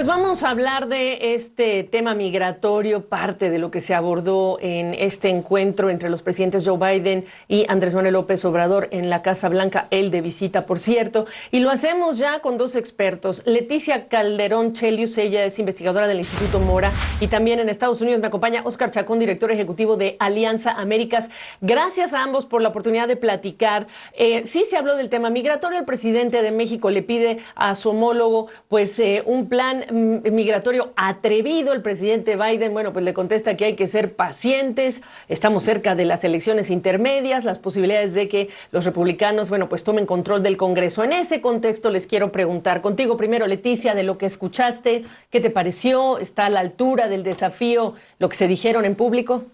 Pues vamos a hablar de este tema migratorio, parte de lo que se abordó en este encuentro entre los presidentes Joe Biden y Andrés Manuel López Obrador en la Casa Blanca, él de visita, por cierto, y lo hacemos ya con dos expertos. Leticia Calderón Chelius, ella es investigadora del Instituto Mora, y también en Estados Unidos me acompaña Óscar Chacón, director ejecutivo de Alianza Américas. Gracias a ambos por la oportunidad de platicar. Sí se habló del tema migratorio, el presidente de México le pide a su homólogo un plan migratorio atrevido. El presidente Biden, bueno, pues le contesta que hay que ser pacientes, estamos cerca de las elecciones intermedias, las posibilidades de que los republicanos, bueno, pues tomen control del Congreso. En ese contexto les quiero preguntar contigo primero, Leticia, de lo que escuchaste, ¿qué te pareció? ¿Está a la altura del desafío lo que se dijeron en público?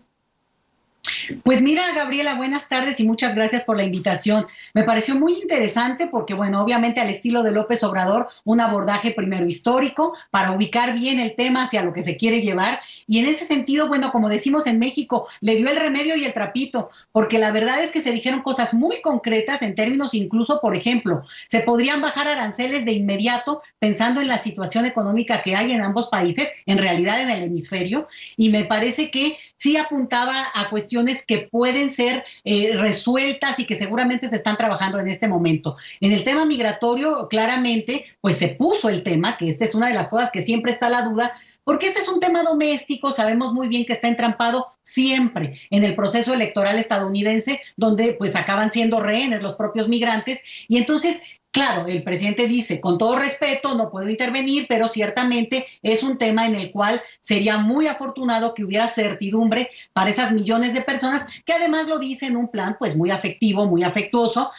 Pues mira, Gabriela, buenas tardes y muchas gracias por la invitación. Me pareció muy interesante porque, bueno, obviamente al estilo de López Obrador, un abordaje primero histórico para ubicar bien el tema hacia lo que se quiere llevar. Y en ese sentido, bueno, como decimos en México, le dio el remedio y el trapito, porque la verdad es que se dijeron cosas muy concretas en términos incluso, por ejemplo, se podrían bajar aranceles de inmediato pensando en la situación económica que hay en ambos países, en realidad en el hemisferio, y me parece que sí apuntaba a cuestiones que pueden ser resueltas y que seguramente se están trabajando en este momento. En el tema migratorio, claramente, pues se puso el tema, que esta es una de las cosas que siempre está la duda, porque este es un tema doméstico, sabemos muy bien que está entrampado siempre en el proceso electoral estadounidense, donde pues acaban siendo rehenes los propios migrantes, y entonces claro, el presidente dice, con todo respeto, no puedo intervenir, pero ciertamente es un tema en el cual sería muy afortunado que hubiera certidumbre para esas millones de personas, que además lo dice en un plan pues muy afectivo, muy afectuoso,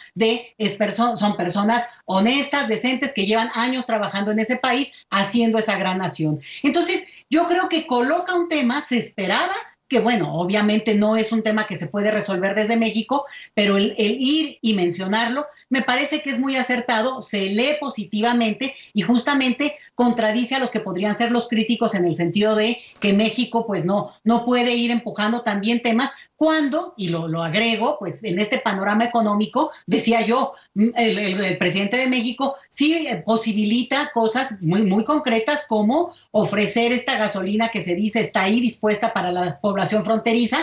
son personas honestas, decentes, que llevan años trabajando en ese país, haciendo esa gran nación. Entonces, yo creo que coloca un tema, se esperaba, que bueno, obviamente no es un tema que se puede resolver desde México, pero el ir y mencionarlo me parece que es muy acertado, se lee positivamente y justamente contradice a los que podrían ser los críticos en el sentido de que México pues no puede ir empujando también temas cuando, y lo agrego, pues en este panorama económico, decía yo, el presidente de México sí posibilita cosas muy concretas como ofrecer esta gasolina que se dice está ahí dispuesta para la población fronteriza,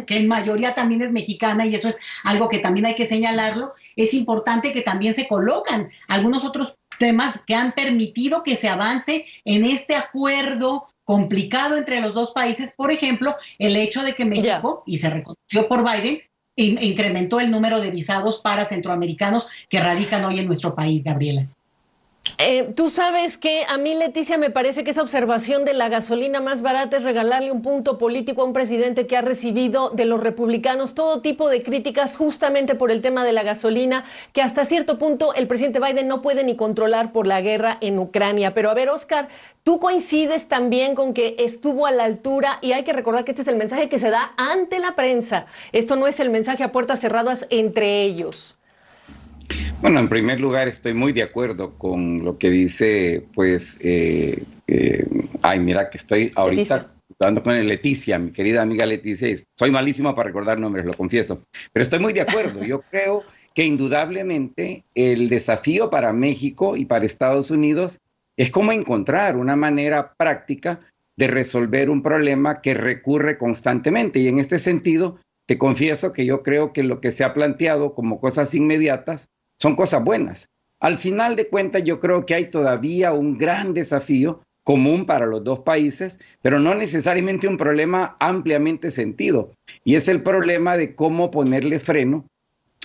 que en mayoría también es mexicana, y eso es algo que también hay que señalarlo. Es importante que también se colocan algunos otros temas que han permitido que se avance en este acuerdo complicado entre los dos países. Por ejemplo, el hecho de que México, y se reconoció por Biden, incrementó el número de visados para centroamericanos que radican hoy en nuestro país, Gabriela. Tú sabes que a mí, Leticia, me parece que esa observación de la gasolina más barata es regalarle un punto político a un presidente que ha recibido de los republicanos todo tipo de críticas justamente por el tema de la gasolina, que hasta cierto punto el presidente Biden no puede ni controlar por la guerra en Ucrania. Pero a ver, Óscar, ¿tú coincides también con que estuvo a la altura? Y hay que recordar que este es el mensaje que se da ante la prensa. Esto no es el mensaje a puertas cerradas entre ellos. Bueno, en primer lugar estoy muy de acuerdo con lo que dice, pues, mira que estoy ahorita hablando con Leticia, mi querida amiga Leticia, y soy malísima para recordar nombres, lo confieso, pero estoy muy de acuerdo. Yo creo que indudablemente el desafío para México y para Estados Unidos es cómo encontrar una manera práctica de resolver un problema que recurre constantemente, y en este sentido te confieso que yo creo que lo que se ha planteado como cosas inmediatas son cosas buenas. Al final de cuentas, yo creo que hay todavía un gran desafío común para los dos países, pero no necesariamente un problema ampliamente sentido. Y es el problema de cómo ponerle freno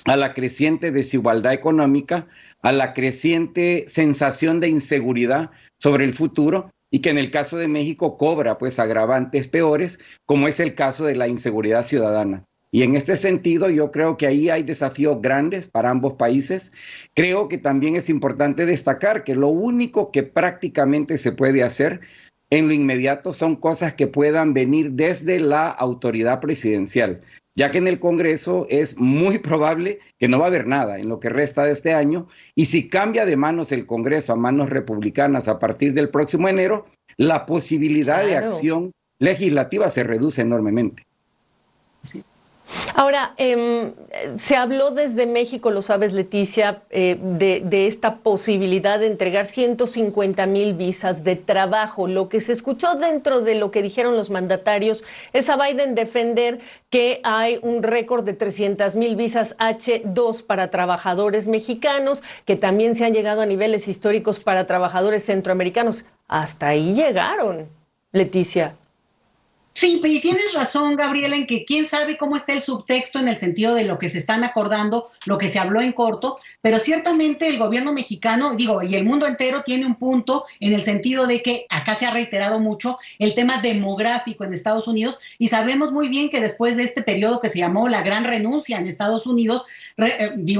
a la creciente desigualdad económica, a la creciente sensación de inseguridad sobre el futuro, y que en el caso de México cobra pues agravantes peores, como es el caso de la inseguridad ciudadana. Y en este sentido, yo creo que ahí hay desafíos grandes para ambos países. Creo que también es importante destacar que lo único que prácticamente se puede hacer en lo inmediato son cosas que puedan venir desde la autoridad presidencial, ya que en el Congreso es muy probable que no va a haber nada en lo que resta de este año, y si cambia de manos el Congreso a manos republicanas a partir del próximo enero, la posibilidad de acción legislativa se reduce enormemente. Sí. Ahora, se habló desde México, lo sabes, Leticia, de esta posibilidad de entregar 150,000 visas de trabajo. Lo que se escuchó dentro de lo que dijeron los mandatarios es a Biden defender que hay un récord de 300,000 visas H-2 para trabajadores mexicanos, que también se han llegado a niveles históricos para trabajadores centroamericanos. Hasta ahí llegaron, Leticia. Sí, y tienes razón, Gabriela, en que quién sabe cómo está el subtexto en el sentido de lo que se están acordando, lo que se habló en corto, pero ciertamente el gobierno mexicano, digo, y el mundo entero tiene un punto en el sentido de que acá se ha reiterado mucho el tema demográfico en Estados Unidos y sabemos muy bien que después de este periodo que se llamó la gran renuncia en Estados Unidos,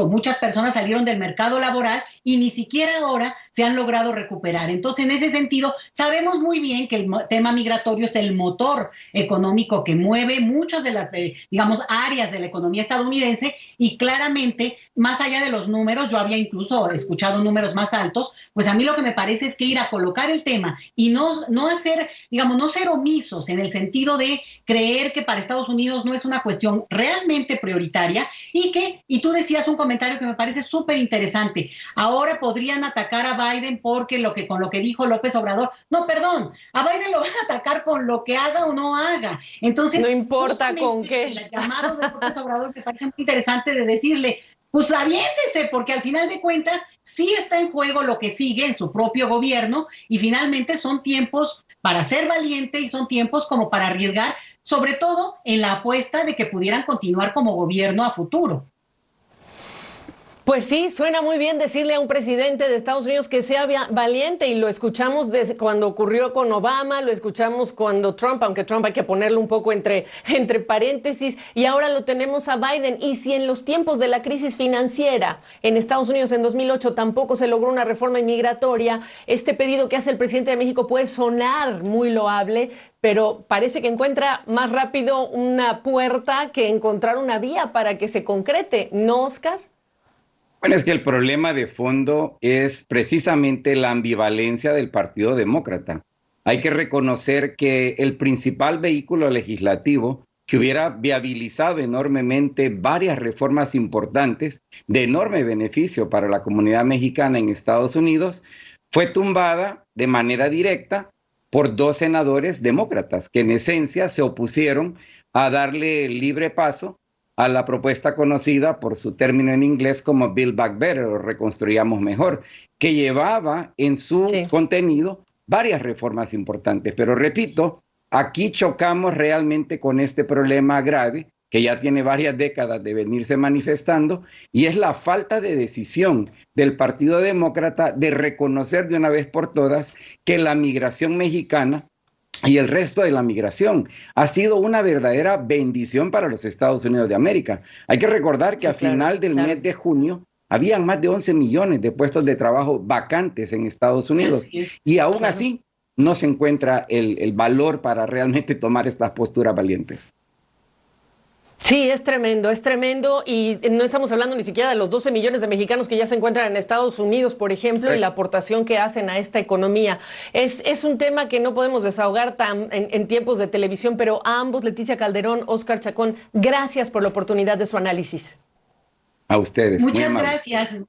muchas personas salieron del mercado laboral y ni siquiera ahora se han logrado recuperar. Entonces, en ese sentido, sabemos muy bien que el tema migratorio es el motor económico que mueve muchas de las, áreas de la economía estadounidense y claramente, más allá de los números, yo había incluso escuchado números más altos, pues a mí lo que me parece es que ir a colocar el tema y no hacer, no ser omisos en el sentido de creer que para Estados Unidos no es una cuestión realmente prioritaria y tú decías un comentario que me parece súper interesante. Ahora podrían atacar a Biden porque con lo que dijo López Obrador. No, perdón, a Biden lo van a atacar con lo que haga o no haga. Entonces, no importa con qué. El llamado de López Obrador me parece muy interesante de decirle, pues aviéntese, porque al final de cuentas sí está en juego lo que sigue en su propio gobierno y finalmente son tiempos para ser valiente y son tiempos como para arriesgar, sobre todo en la apuesta de que pudieran continuar como gobierno a futuro. Pues sí, suena muy bien decirle a un presidente de Estados Unidos que sea valiente y lo escuchamos desde cuando ocurrió con Obama, lo escuchamos cuando Trump, aunque Trump hay que ponerlo un poco entre paréntesis, y ahora lo tenemos a Biden. Y si en los tiempos de la crisis financiera en Estados Unidos en 2008 tampoco se logró una reforma inmigratoria, este pedido que hace el presidente de México puede sonar muy loable, pero parece que encuentra más rápido una puerta que encontrar una vía para que se concrete, ¿no, Oscar? Bueno, es que el problema de fondo es precisamente la ambivalencia del Partido Demócrata. Hay que reconocer que el principal vehículo legislativo que hubiera viabilizado enormemente varias reformas importantes de enorme beneficio para la comunidad mexicana en Estados Unidos fue tumbada de manera directa por dos senadores demócratas que en esencia se opusieron a darle libre paso a la propuesta conocida por su término en inglés como Build Back Better o Reconstruyamos Mejor, que llevaba en su contenido varias reformas importantes. Pero repito, aquí chocamos realmente con este problema grave que ya tiene varias décadas de venirse manifestando, y es la falta de decisión del Partido Demócrata de reconocer de una vez por todas que la migración mexicana y el resto de la migración ha sido una verdadera bendición para los Estados Unidos de América. Hay que recordar que a final del mes de junio habían más de 11 millones de puestos de trabajo vacantes en Estados Unidos y aún así no se encuentra el valor para realmente tomar estas posturas valientes. Sí, es tremendo y no estamos hablando ni siquiera de los 12 millones de mexicanos que ya se encuentran en Estados Unidos, por ejemplo, y la aportación que hacen a esta economía. Es un tema que no podemos desahogar en tiempos de televisión, pero a ambos, Leticia Calderón, Oscar Chacón, gracias por la oportunidad de su análisis. A ustedes. Muchas gracias.